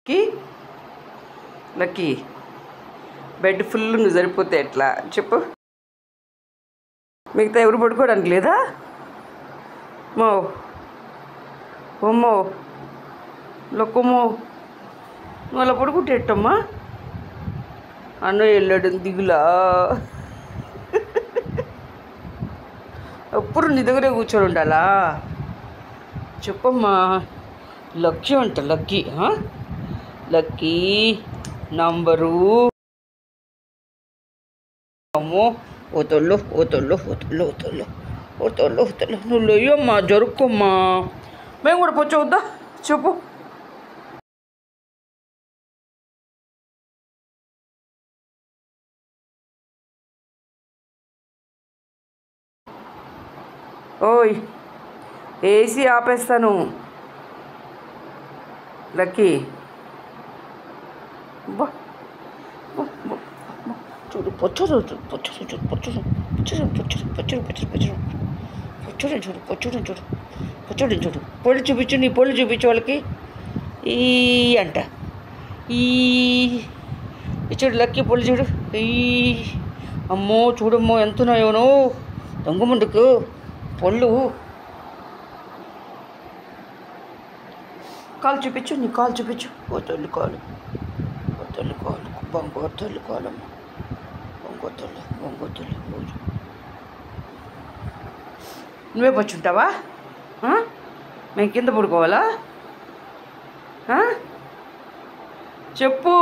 కి lucky bed full నువ్వు సరిపోతే ఎట్లా చెప్పు. మిగతా ఎవరు పడుకోవడానికి లేదా? మో ఓమ్మో లొక్కమ్మో నువ్వు అలా పడుకుంటే ఎట్టమ్మా? అన్న వెళ్ళాడు దిగులా. ఎప్పుడు నీ దగ్గరే కూర్చొని ఉండాలా? చెప్పమ్మా. లక్కీ అంట లక్కీ లక్కీ నంబరు అమ్మో ఓతోళ్ళు ఓతోళ్ళు ఓతోళ్ళు ఓతోళ్ళు ఓతోళ్ళు ఓతోళ్ళు నువ్వు లేయమ్మా జరుపుకోమ్మా. మేము కూడా పొచ్చవద్దా చెప్పు. ఓయ్ ఏసీ ఆపేస్తాను లక్కీ. బా చూడు పొచ్చుడు చూడు పొచ్చుడు చూడు పొచ్చుడు పొచ్చుడు పొచ్చుడు పొచ్చుడు పొచ్చుడు పొచ్చుడు పొచ్చుడు చూడు పొచ్చుడు చూడు పొచ్చుడు చూడు. పొళ్ళు చూపించు, నీ పొళ్ళు చూపించు వాళ్ళకి. ఈ అంట ఈ చూడు లక్కీ పొళ్ళు చూడు. ఈ అమ్మో చూడమ్మో ఎంతున్నాయోనో దొంగ ముందుకు పొళ్ళు. కాలు చూపించు, నీ కాలు చూపించు. ఓ తల్లి కాలు, ఓ తల్లి కాలు, బంగారు తల్లి కాలమ్మ, బంగారు తల్లి, బంగారు తల్లి. నువ్వే పచ్చుంటావా? మేము కింద పడుకోవాలా? చెప్పు.